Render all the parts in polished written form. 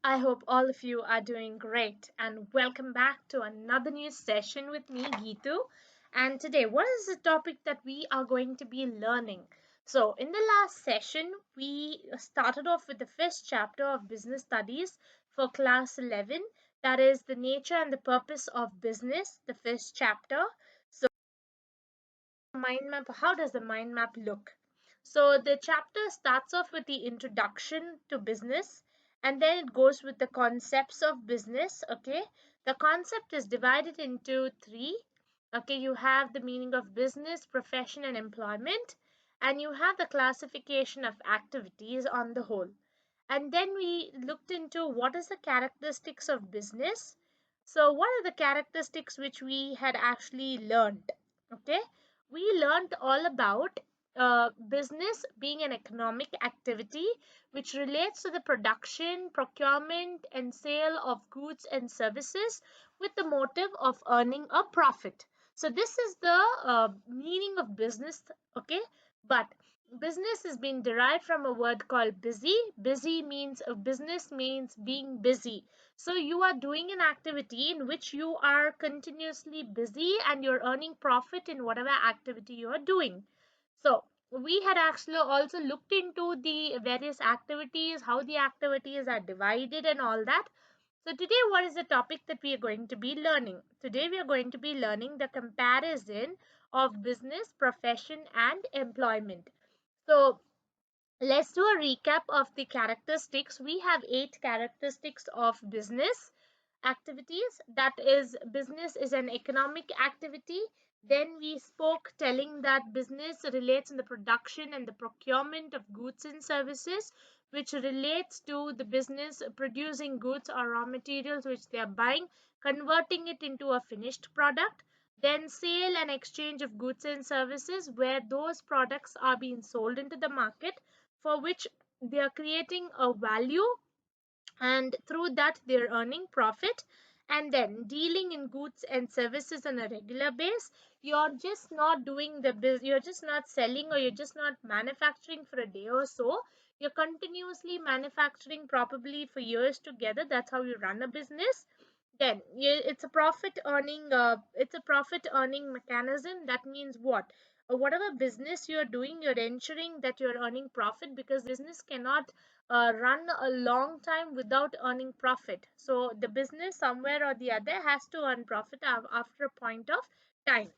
I hope all of you are doing great and welcome back to another new session with me, Geetu. And today, what is the topic that we are going to be learning? So, in the last session, we started off with the first chapter of business studies for class 11, that is the nature and the purpose of business, the first chapter. So, mind map, how does the mind map look? So the chapter starts off with the introduction to business, and then it goes with the concepts of business. Okay, the concept is divided into three. Okay, you have the meaning of business, profession, and employment, and you have the classification of activities on the whole. And then we looked into what is the characteristics of business. So what are the characteristics which we had actually learned? Okay, we learned all about business being an economic activity which relates to the production, procurement, and sale of goods and services with the motive of earning a profit. So this is the meaning of business. Okay, but business has been derived from a word called busy. Busy means business means being busy. So you are doing an activity in which you are continuously busy and you're earning profit in whatever activity you are doing. So we had actually also looked into the various activities, how the activities are divided and all that. So today, what is the topic that we are going to be learning? Today we are going to be learning the comparison of business, profession and employment. So let's do a recap of the characteristics. We have 8 characteristics of business activities. That is, business is an economic activity. Then we spoke telling that business relates in the production and the procurement of goods and services, which relates to the business producing goods or raw materials which they are buying, converting it into a finished product. Then sale and exchange of goods and services, where those products are being sold into the market for which they are creating a value, and through that they're earning profit. And then dealing in goods and services on a regular base. You're just not doing the business, you're just not selling, or you're just not manufacturing for a day or so. You're continuously manufacturing probably for years together. That's how you run a business. Then it's a profit earning mechanism. That means what? Whatever business you're doing, you're ensuring that you're earning profit, because business cannot run a long time without earning profit. So the business somewhere or the other has to earn profit after a point of time.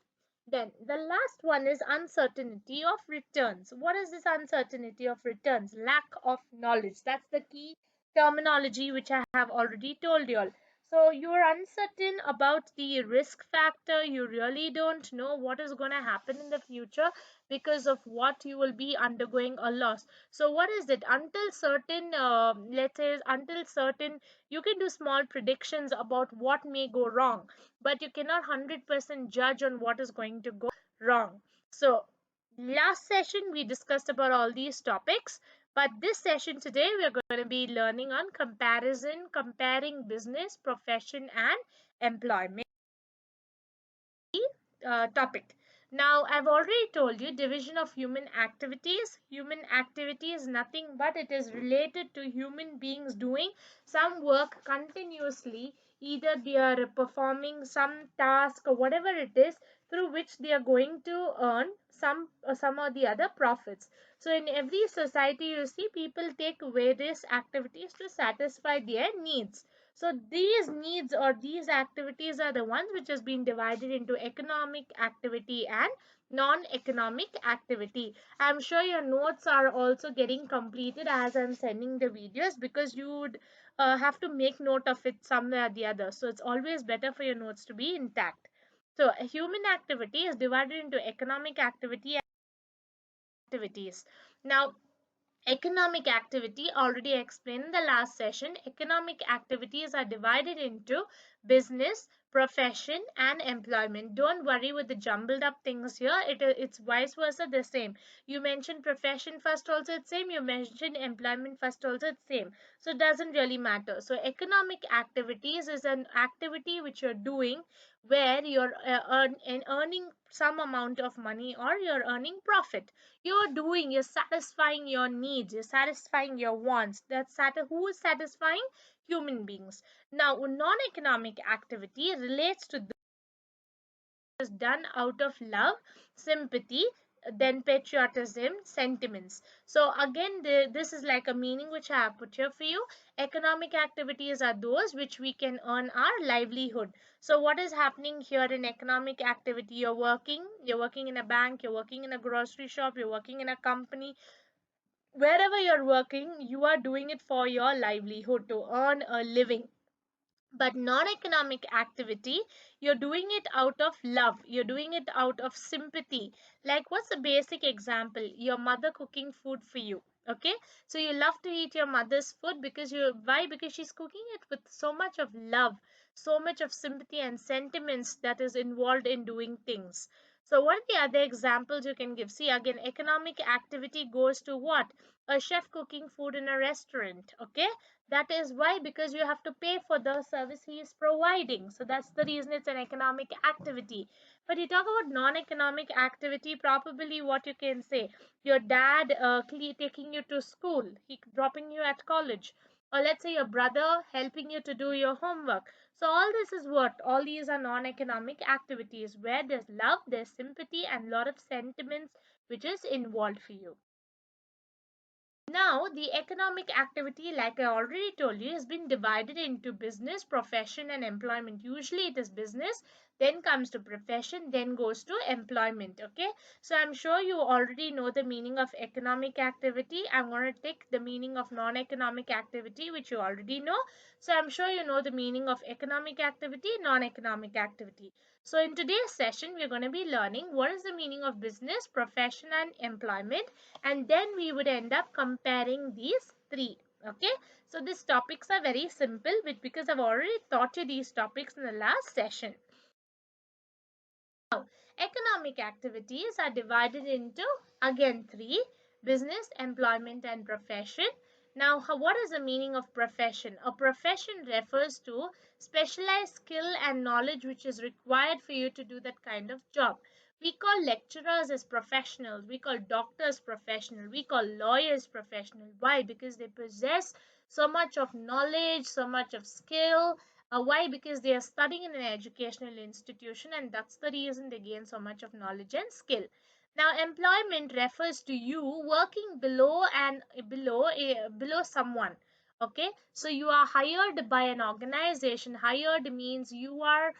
Then the last one is uncertainty of returns. What is this uncertainty of returns? Lack of knowledge. That's the key terminology which I have already told you all. So you're uncertain about the risk factor. You really don't know what is going to happen in the future because of what you will be undergoing a loss. So what is it? Until certain, let's say, until certain, you can do small predictions about what may go wrong, but you cannot 100% judge on what is going to go wrong. So last session we discussed about all these topics, but this session today we are going to be learning on comparison, comparing business, profession and employment topic. Now, I've already told you division of human activities. Human activity is nothing but it is related to human beings doing some work continuously. Either they are performing some task or whatever it is, through which they are going to earn some or the other profits. So in every society, you see people take various activities to satisfy their needs. So these needs or these activities are the ones which has been divided into economic activity and non-economic activity. I'm sure your notes are also getting completed as I'm sending the videos, because you would have to make note of it somewhere or the other. So it's always better for your notes to be intact. So a human activity is divided into economic activity and activities. Now, economic activity, already explained in the last session. Economic activities are divided into business, profession and employment. Don't worry with the jumbled up things here. It's vice versa the same. You mentioned profession first also it's same. You mentioned employment first also it's same. So it doesn't really matter. So economic activities is an activity which you're doing where you're earning some amount of money or you're earning profit. You're satisfying your needs, you're satisfying your wants. Who is satisfying? Human beings. Now non-economic activity relates to is done out of love, sympathy, then patriotism, sentiments. So again, this is like a meaning which I have put here for you. Economic activities are those which we can earn our livelihood. So what is happening here in economic activity? You're working in a bank, you're working in a grocery shop, you're working in a company. Wherever you're working, you are doing it for your livelihood to earn a living. But non-economic activity, you're doing it out of love, you're doing it out of sympathy. Like what's the basic example? Your mother cooking food for you. Okay, so you love to eat your mother's food because you why? Because she's cooking it with so much of love, so much of sympathy and sentiments that is involved in doing things. So what are the other examples you can give? See, again, economic activity goes to what? A chef cooking food in a restaurant. Okay, that is why, because you have to pay for the service he is providing. So that's the reason it's an economic activity. But you talk about non-economic activity, probably what you can say, your dad taking you to school, he dropping you at college, or let's say your brother helping you to do your homework. So all this is what? All these are non-economic activities where there's love, there's sympathy, and a lot of sentiments which is involved for you. Now, the economic activity, like I already told you, has been divided into business, profession, and employment. Usually, it is business, then comes to profession, then goes to employment. Okay, so I'm sure you already know the meaning of economic activity. I'm going to take the meaning of non economic activity, which you already know. So, I'm sure you know the meaning of economic activity, non economic activity. So, in today's session, we're going to be learning what is the meaning of business, profession, and employment, and then we would end up comparing these three. Okay, so these topics are very simple because I've already taught you these topics in the last session. Now, economic activities are divided into again three: business, employment, and profession. Now, what is the meaning of profession? A profession refers to specialized skill and knowledge which is required for you to do that kind of job. We call lecturers as professionals, we call doctors professional, we call lawyers professional. Why? Because they possess so much of knowledge, so much of skill. Why? Because they are studying in an educational institution, and that's the reason they gain so much of knowledge and skill. Now, employment refers to you working below someone. Okay, so you are hired by an organization. Hired means you are,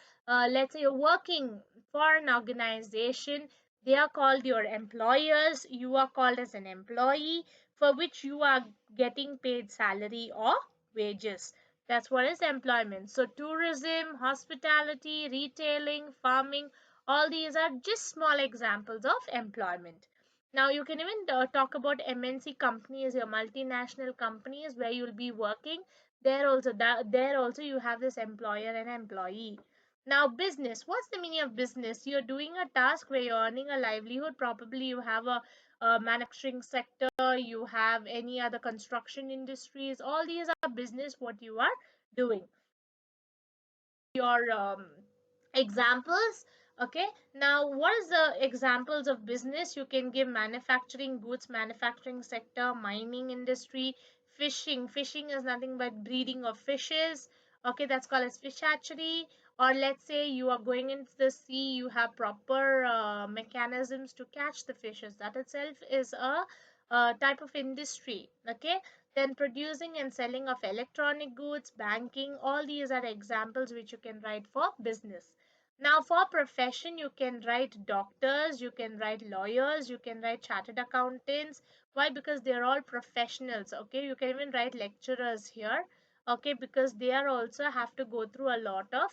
let's say, you're working for an organization. They are called your employers. You are called as an employee, for which you are getting paid salary or wages. That's what is employment. So tourism, hospitality, retailing, farming, all these are just small examples of employment. Now you can even talk about MNC companies, your multinational companies where you'll be working. There also you have this employer and employee. Now business, what's the meaning of business? You're doing a task where you're earning a livelihood. Probably you have a manufacturing sector, you have any other construction industries. All these are business what you are doing. Your examples. Okay, now what is the examples of business? You can give manufacturing goods, manufacturing sector, mining industry, fishing is nothing but breeding of fishes. Okay, that's called as fish hatchery. Or let's say you are going into the sea, you have proper mechanisms to catch the fishes. That itself is a type of industry. Okay, then producing and selling of electronic goods, banking, all these are examples which you can write for business. Now for profession, you can write doctors, you can write lawyers, you can write chartered accountants. Why? Because they are all professionals. Okay, you can even write lecturers here. Okay, because they are also have to go through a lot of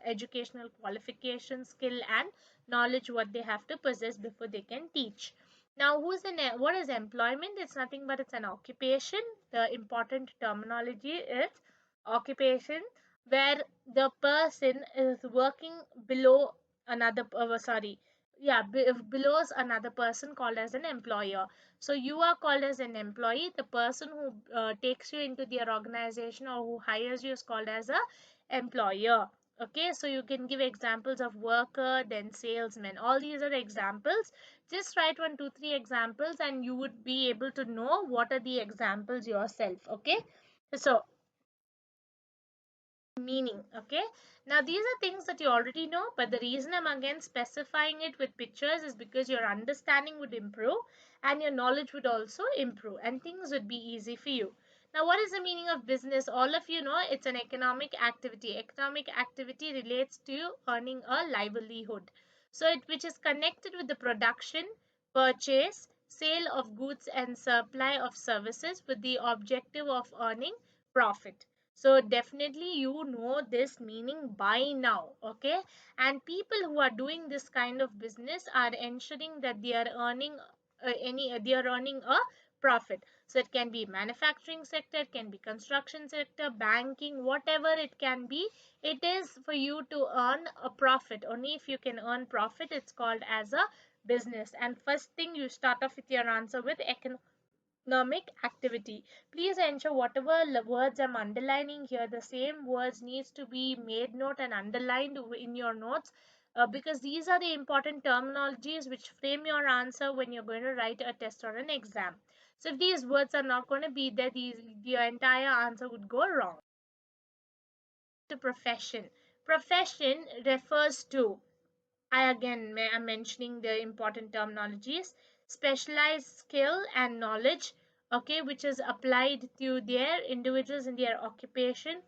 educational qualification, skill, and knowledge what they have to possess before they can teach. Now, what is employment? It's nothing but it's an occupation. The important terminology is occupation, where the person is working below another sorry, yeah, below another person called as an employer. So you are called as an employee. The person who takes you into their organization or who hires you is called as a employer. Okay, so you can give examples of worker, then salesman. All these are examples. Just write one, two, three examples, and you would be able to know what are the examples yourself. Okay, so meaning. Okay, now these are things that you already know, but the reason I'm again specifying it with pictures is because your understanding would improve and your knowledge would also improve and things would be easy for you. Now, what is the meaning of business? All of you know it's an economic activity. Economic activity relates to earning a livelihood, so it which is connected with the production, purchase, sale of goods and supply of services with the objective of earning profit. So definitely you know this meaning by now, okay? And people who are doing this kind of business are ensuring that they are earning they are earning a profit. So it can be manufacturing sector, it can be construction sector, banking, whatever it can be. It is for you to earn a profit. Only if you can earn profit, it's called as a business. And first thing you start off with your answer with economic activity. Please ensure whatever words I'm underlining here, the same words needs to be made note and underlined in your notes, because these are the important terminologies which frame your answer when you're going to write a test or an exam. So if these words are not going to be there, your entire answer would go wrong. To profession. Profession refers to, I again am mentioning the important terminologies: specialized skill and knowledge, okay, which is applied to their individuals in their occupation,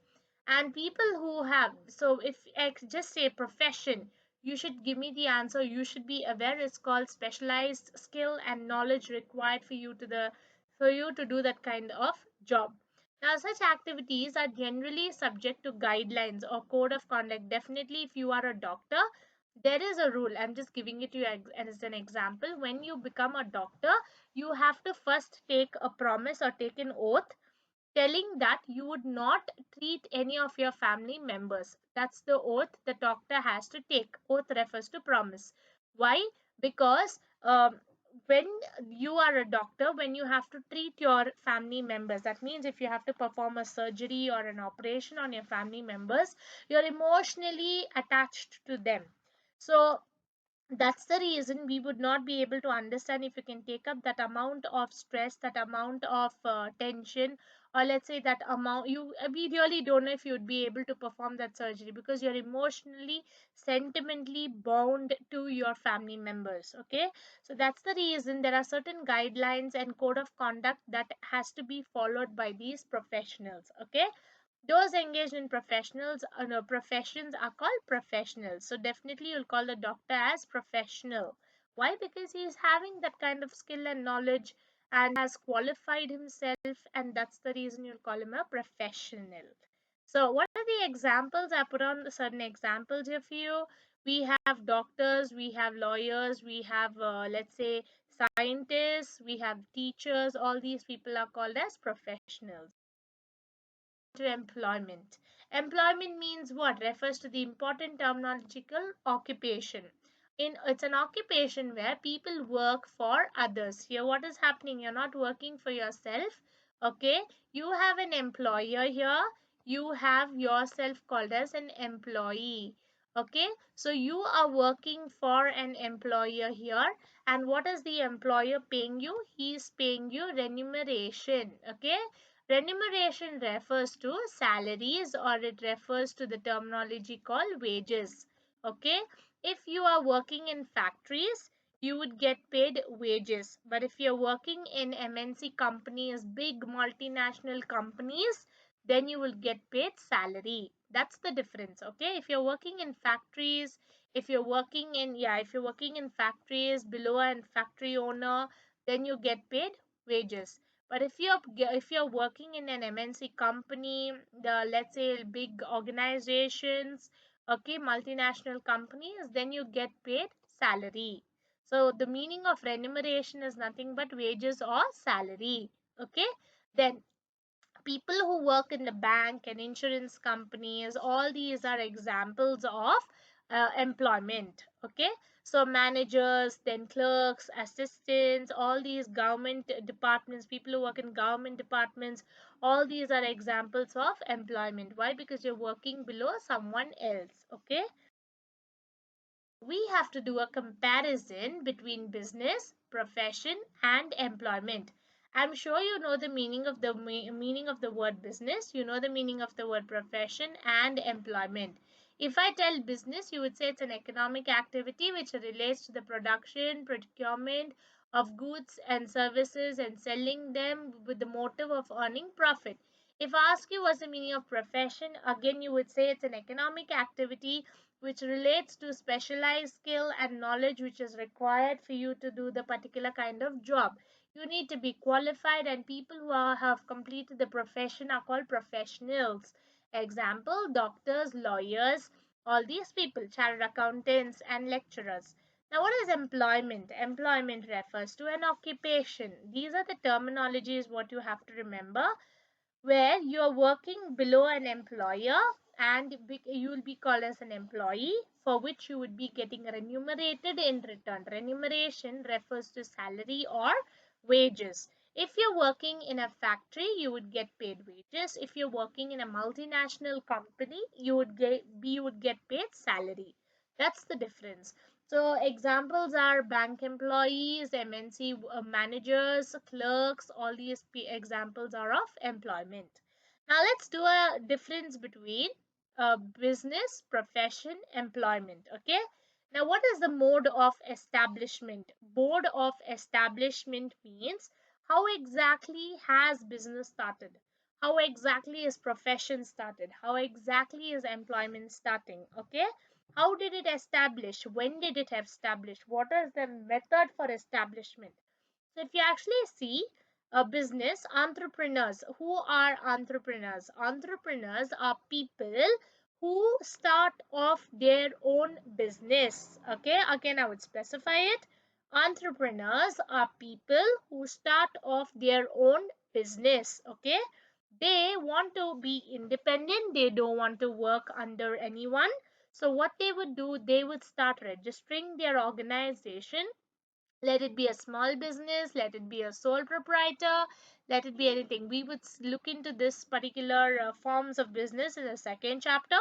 and people who have. So if I just say profession, you should give me the answer. You should be aware it's called specialized skill and knowledge required for you to do that kind of job. Now, such activities are generally subject to guidelines or code of conduct. Definitely, if you are a doctor, there is a rule. I'm just giving it to you as an example. When you become a doctor, you have to first take a promise or take an oath telling that you would not treat any of your family members. That's the oath the doctor has to take. Oath refers to promise. Why? Because when you are a doctor, when you have to treat your family members, that means if you have to perform a surgery or an operation on your family members, you're emotionally attached to them. So that's the reason we would not be able to understand if you can take up that amount of stress, that amount of tension, or let's say that amount you we really don't know if you would be able to perform that surgery because you're emotionally, sentimentally bound to your family members. Okay, so that's the reason there are certain guidelines and code of conduct that has to be followed by these professionals. Okay, those engaged in no, professions are called professionals. So definitely you'll call the doctor as professional. Why? Because he is having that kind of skill and knowledge and has qualified himself, and that's the reason you'll call him a professional. So what are the examples? I put on certain examples here for you. We have doctors, we have lawyers, we have let's say scientists, we have teachers. All these people are called as professionals. To employment. Employment means what? Refers to the important terminological occupation. It's an occupation where people work for others. Here, what is happening? You're not working for yourself. Okay, you have an employer here. You have yourself called as an employee. Okay, so you are working for an employer here, and what is the employer paying you? He is paying you remuneration. Okay, remuneration refers to salaries or it refers to the terminology called wages. Okay, if you are working in factories, you would get paid wages. But if you're working in MNC companies, big multinational companies, then you will get paid salary. That's the difference. Okay, if you're working in factories, if you're working in factories below a factory owner, then you get paid wages. But if you're working in an MNC company, the let's say big organizations, okay, multinational companies, then you get paid salary. So the meaning of remuneration is nothing but wages or salary. Okay, then People who work in the bank and insurance companies, all these are examples of employment. Okay, so managers, then clerks, assistants, all these government departments, people who work in government departments, all these are examples of employment. Why? Because you're working below someone else. Okay, we have to do a comparison between business, profession, and employment. I'm sure you know the meaning of the meaning of the word business, you know the meaning of the word profession and employment. If I tell business, you would say it's an economic activity which relates to the production, procurement of goods and services and selling them with the motive of earning profit. If I ask you what's the meaning of profession, again you would say it's an economic activity which relates to specialized skill and knowledge which is required for you to do the particular kind of job. You need to be qualified, and people who have completed the profession are called professionals. Example, doctors, lawyers, all these people, chartered accountants and lecturers. Now, what is employment? Employment refers to an occupation. These are the terminologies what you have to remember, where you are working below an employer, and you will be called as an employee, for which you would be getting remunerated in return. Remuneration refers to salary or wages. If you're working in a factory, you would get paid wages. If you're working in a multinational company, you would get paid salary. That's the difference. So examples are bank employees, MNC managers, clerks, all these examples are of employment. Now let's do a difference between business, profession, employment. Okay. Now what is the mode of establishment? Mode of establishment means how exactly has business started? How exactly is profession started? How exactly is employment starting? Okay. How did it establish? When did it establish? What is the method for establishment? So if you actually see a business, entrepreneurs, who are entrepreneurs? Entrepreneurs are people who start off their own business. Okay, again I would specify it. Entrepreneurs are people who start off their own business. Okay, they want to be independent, they don't want to work under anyone. So what they would do, they would start registering their organization. Let it be a small business, let it be a sole proprietor, let it be anything. We would look into this particular forms of business in the second chapter,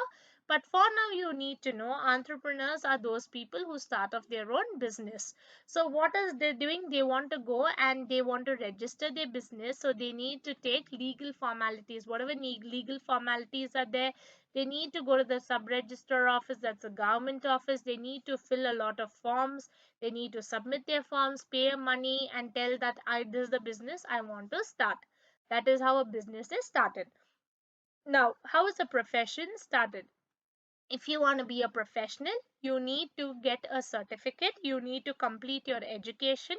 but for now you need to know entrepreneurs are those people who start off their own business. So what is they doing? They want to go and they want to register their business, so they need to take legal formalities. Whatever legal formalities are there, they need to go to the sub register office, that's a government office. They need to fill a lot of forms, they need to submit their forms, pay money, and tell that this is the business I want to start. That is how a business is started. Now, how is a profession started? If you want to be a professional, you need to get a certificate, you need to complete your education,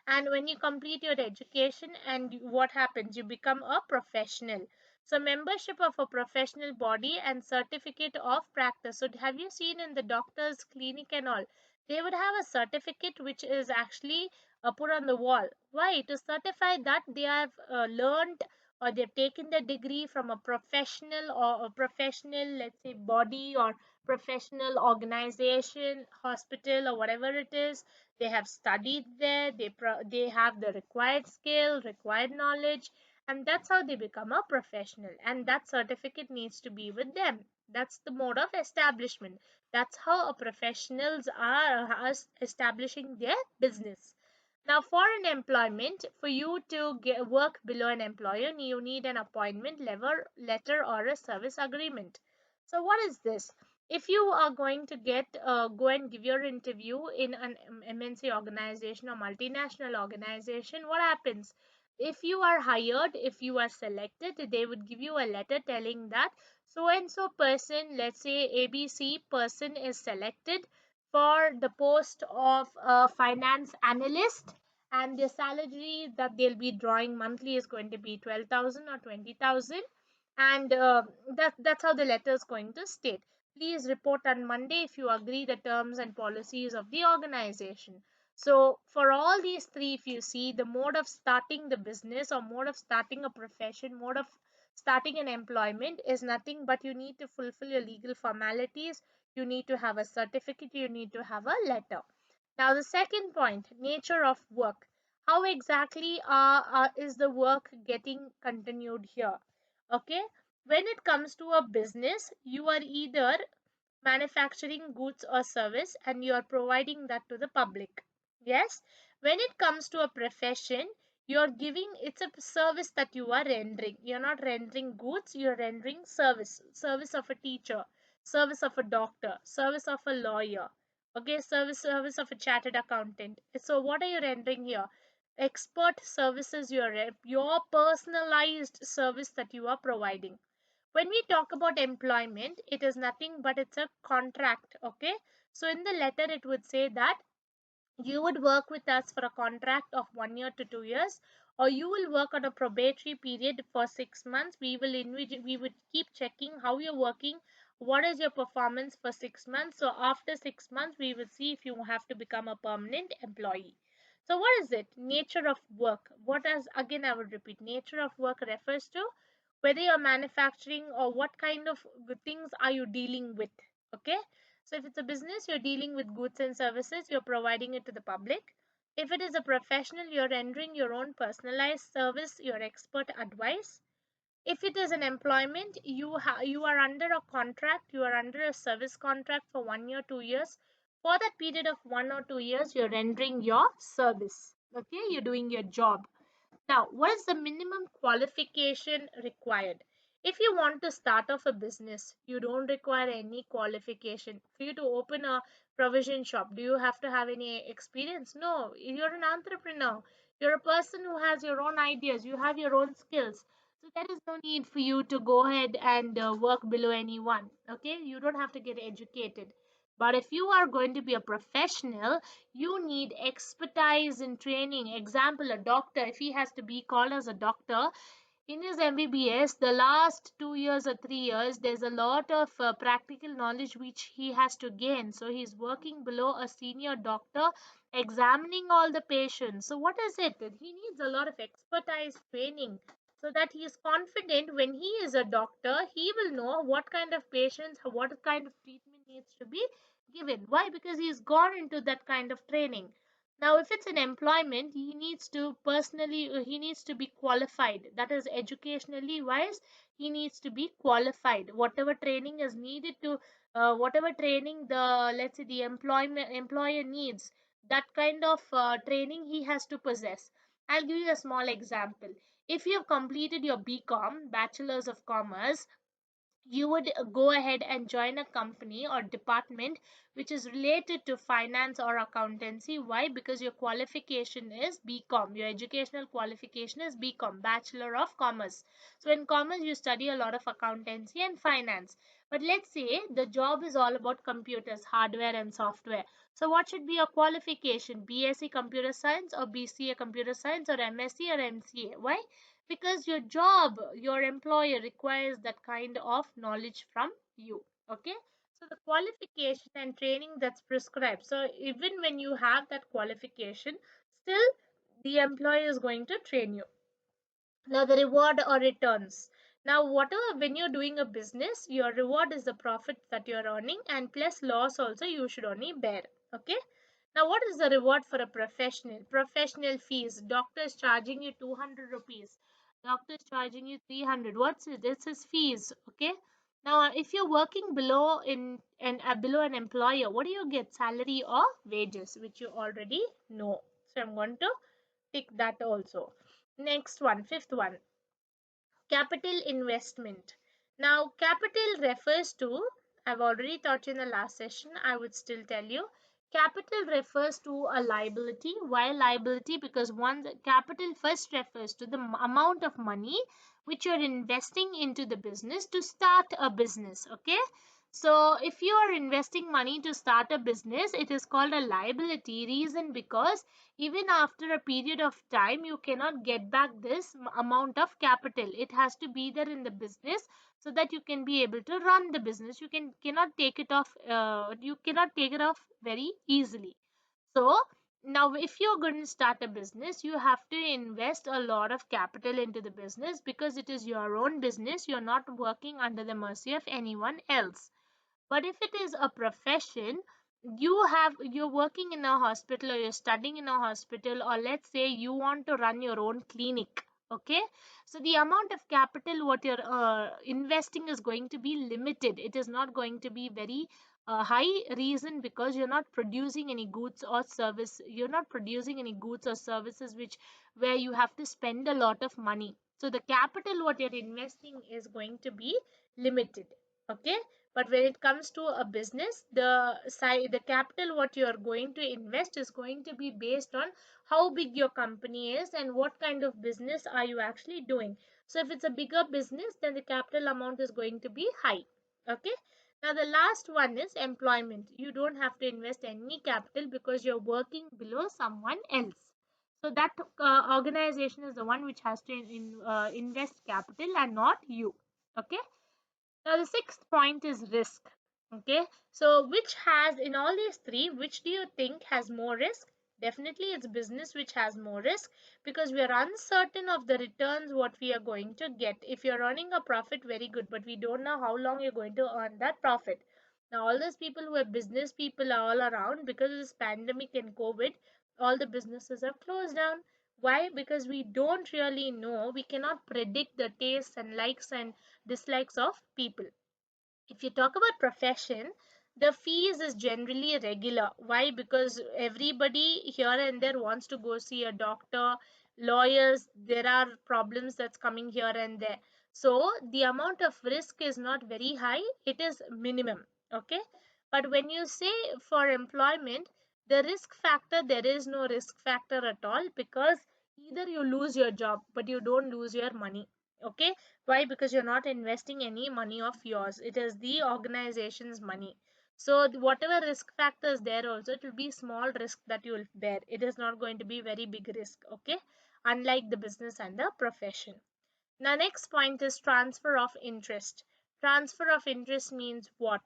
and when you complete your education, and what happens, you become a professional. So membership of a professional body and certificate of practice. So have you seen in the doctor's clinic and all, they would have a certificate which is actually put on the wall. Why? To certify that they have learned, or they've taken the degree from a professional, or a professional, let's say, body, or professional organization, hospital, or whatever it is. They have studied there, they have the required skill, required knowledge, and that's how they become a professional, and that certificate needs to be with them. That's the mode of establishment. That's how a professionals are establishing their business. Now, for an employment, for you to work below an employer, you need an appointment letter or a service agreement. So, what is this? If you are going to go and give your interview in an MNC organization or multinational organization, what happens? If you are hired, if you are selected, they would give you a letter telling that so and so person, let's say ABC person, is selected for the post of a finance analyst, and the salary that they'll be drawing monthly is going to be 12,000 or 20,000, and that's how the letter is going to state. Please report on Monday if you agree the terms and policies of the organization. So for all these three, if you see, the mode of starting the business, or mode of starting a profession, mode of Starting an employment is nothing but you need to fulfill your legal formalities, you need to have a certificate, you need to have a letter. Now, the second point, nature of work. How exactly is the work getting continued here? Okay, when it comes to a business, you are either manufacturing goods or service and you are providing that to the public. Yes, when it comes to a profession, you're giving, it's a service that you are rendering. You're not rendering goods, you're rendering service. Service of a teacher, service of a doctor, service of a lawyer, okay, service of a chartered accountant. So what are you rendering here? Expert services, your personalized service that you are providing. When we talk about employment, it is nothing but it's a contract. Okay, so in the letter it would say that you would work with us for a contract of 1 year to 2 years, or you will work on a probatory period for 6 months. We would keep checking how you're working, what is your performance for 6 months. So after 6 months we will see if you have to become a permanent employee. So what is it? Nature of work. What as again I would repeat, nature of work refers to whether you're manufacturing or what kind of things are you dealing with. Okay, so if it's a business, you're dealing with goods and services, you're providing it to the public. If it is a professional, you're rendering your own personalized service, your expert advice. If it is an employment, you are under a contract, you are under a service contract for 1 year, 2 years. For that period of 1 or 2 years, you're rendering your service. Okay, you're doing your job. Now, what is the minimum qualification required? If you want to start off a business, you don't require any qualification. For you to open a provision shop, do you have to have any experience? No, you're an entrepreneur. You're a person who has your own ideas, you have your own skills. So there is no need for you to go ahead and work below anyone. Okay, you don't have to get educated. But if you are going to be a professional, you need expertise in training. Example, a doctor, if he has to be called as a doctor in his MBBS, the last 2 years or 3 years, there's a lot of practical knowledge which he has to gain. So he's working below a senior doctor, examining all the patients. So what is it? He needs a lot of expertise training so that he is confident when he is a doctor, he will know what kind of patients, what kind of treatment needs to be given. Why? Because he's gone into that kind of training. Now, if it's an employment, he needs to be qualified. That is educationally wise, he needs to be qualified. Whatever training is needed to, whatever training let's say the employer needs, that kind of training he has to possess. I'll give you a small example. If you have completed your BCom, Bachelor's of Commerce, you would go ahead and join a company or department which is related to finance or accountancy. Why? Because your qualification is BCom. Your educational qualification is BCom, Bachelor of Commerce. So in commerce, you study a lot of accountancy and finance. But let's say the job is all about computers, hardware and software. So what should be your qualification? BSc Computer Science or BCA Computer Science or MSc or MCA? Why? Because your job, your employer requires that kind of knowledge from you. Okay, so the qualification and training that's prescribed, so even when you have that qualification, still the employer is going to train you. Now the reward or returns. Now whatever, when you're doing a business, your reward is the profit that you're earning, and plus loss also you should only bear. Okay, now what is the reward for a professional? Professional fees. Doctor is charging you 200 rupees, doctor is charging you 300. What's it? This is fees. Okay, now if you're working below an employer, what do you get? Salary or wages, which you already know. So I'm going to tick that also. Next one, fifth one, capital investment. Now, capital refers to, I've already taught you in the last session, I would still tell you. Capital refers to a liability. Why liability? Because one, capital first refers to the amount of money which you're investing into the business to start a business. Okay, so if you are investing money to start a business, it is called a liability. Reason because even after a period of time, you cannot get back this amount of capital. It has to be there in the business so that you can be able to run the business. You cannot take it off very easily. So Now, if you're going to start a business, you have to invest a lot of capital into the business because it is your own business. You're not working under the mercy of anyone else. But if it is a profession, you're working in a hospital, or you're studying in a hospital, or let's say you want to run your own clinic. Okay, so the amount of capital what you're investing is going to be limited. It is not going to be very high, reason because you're not producing any goods or service. You're not producing any goods or services which where you have to spend a lot of money. So the capital what you're investing is going to be limited. Okay, but when it comes to a business, the capital what you are going to invest is going to be based on how big your company is and what kind of business are you actually doing. So if it's a bigger business, then the capital amount is going to be high. Okay, now the last one is employment. You don't have to invest any capital because you're working below someone else. So that organization is the one which has to invest capital and not you. Okay, now the sixth point is risk. Okay, so which has, in all these three, which do you think has more risk? Definitely it's business which has more risk because we are uncertain of the returns what we are going to get. If you're earning a profit, very good, but we don't know how long you're going to earn that profit. Now all those people who are business people are all around because of this pandemic and COVID, all the businesses are closed down. Why? Because we don't really know, we cannot predict the tastes and likes and dislikes of people. If you talk about profession, the fees is generally regular. Why? Because everybody here and there wants to go see a doctor, lawyers, there are problems that's coming here and there. So the amount of risk is not very high, it is minimum. Okay, but when you say for employment, the risk factor, there is no risk factor at all because either you lose your job but you don't lose your money. Okay, why? Because you're not investing any money of yours, it is the organization's money. So whatever risk factor is there also, it will be small risk that you will bear. It is not going to be very big risk. Okay, unlike the business and the profession. The next point is transfer of interest. Transfer of interest means what?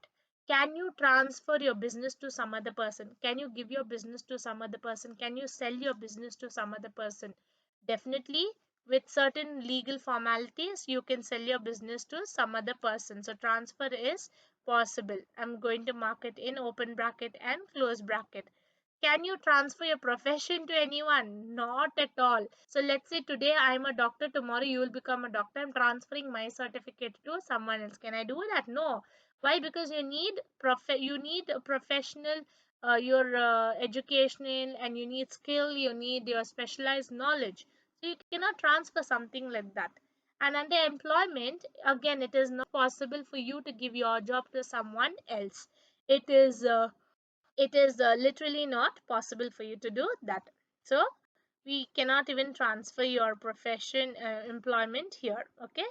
Can you transfer your business to some other person? Can you give your business to some other person? Can you sell your business to some other person? Definitely, with certain legal formalities, you can sell your business to some other person. So transfer is possible. I'm going to mark it in open bracket and close bracket. Can you transfer your profession to anyone? Not at all. So let's say today I am a doctor, tomorrow you will become a doctor. I'm transferring my certificate to someone else. Can I do that? No. Why? Because you need a professional, your educational, and you need skill, you need your specialized knowledge. So you cannot transfer something like that. And under employment, again, it is not possible for you to give your job to someone else. It is literally not possible for you to do that. So we cannot even transfer your profession employment here. Okay,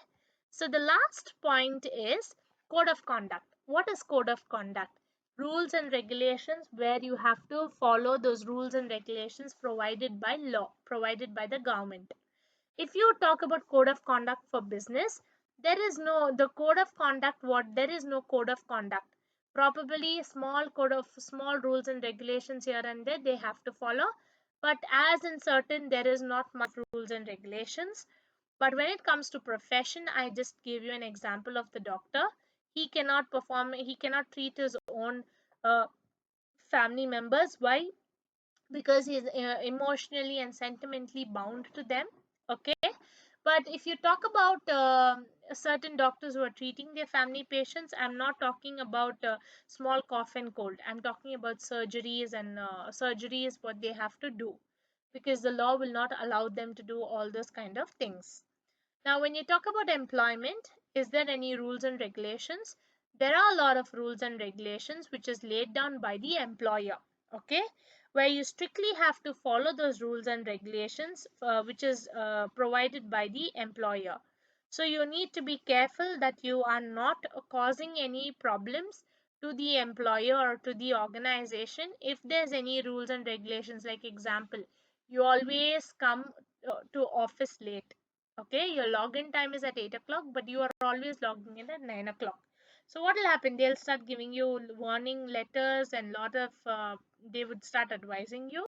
so the last point is code of conduct. What is code of conduct? Rules and regulations where you have to follow those rules and regulations provided by law, provided by the government. If you talk about code of conduct for business, there is no the code of conduct, what there is no code of conduct. Probably small rules and regulations here and there they have to follow, but as in certain there is not much rules and regulations. But when it comes to profession, I just gave you an example of the doctor. He cannot treat his own uh, family members. Why? Because he's emotionally and sentimentally bound to them. Okay, but if you talk about certain doctors who are treating their family patients, I'm not talking about small cough and cold. I'm talking about surgeries, and surgeries what they have to do because the law will not allow them to do all those kind of things. Now, when you talk about employment, is there any rules and regulations? There are a lot of rules and regulations which is laid down by the employer, okay, where you strictly have to follow those rules and regulations which is provided by the employer. So you need to be careful that you are not causing any problems to the employer or to the organization. If there's any rules and regulations, like example, you always come to office late. Okay, your login time is at 8 o'clock, but you are always logging in at 9 o'clock. So what will happen? They'll start giving you warning letters and lot of they would start advising you.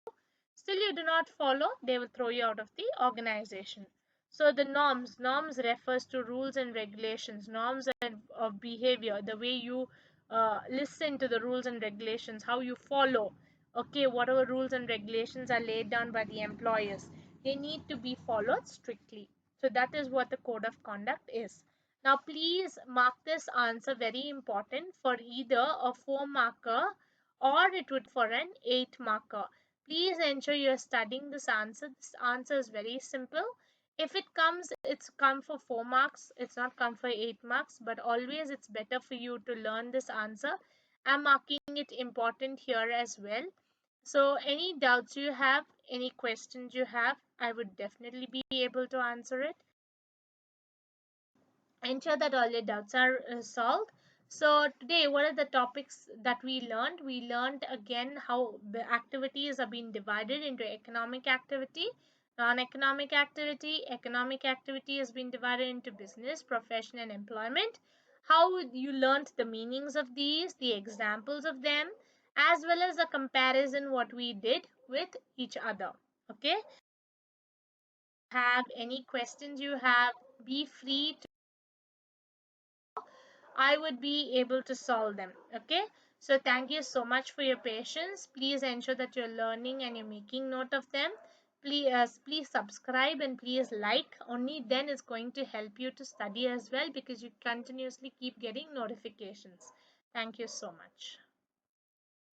still you do not follow, they will throw you out of the organization. So the norms refers to rules and regulations, norms of behavior, the way you listen to the rules and regulations, how you follow. Okay, whatever rules and regulations are laid down by the employers, they need to be followed strictly. So that is what the code of conduct is. Now please mark this answer very important for either a 4 marker or it would for an 8 marker. Please ensure you're studying this answer. This answer is very simple. If it comes, it's come for 4 marks. It's not come for 8 marks, but always it's better for you to learn this answer. I'm marking it important here as well. So any doubts you have, any questions you have, I would definitely be able to answer it. Ensure that all your doubts are solved. So today, what are the topics that we learned? We learned again how the activities are being divided into economic activity, non-economic activity. Economic activity has been divided into business, profession, and employment. How you learned the meanings of these, the examples of them, as well as the comparison what we did with each other. Okay. Have any questions you have, be free to I would be able to solve them. Okay. So thank you so much for your patience. Please ensure that you're learning and you're making note of them. Please subscribe and please like. Only then it's going to help you to study as well because you continuously keep getting notifications. Thank you so much.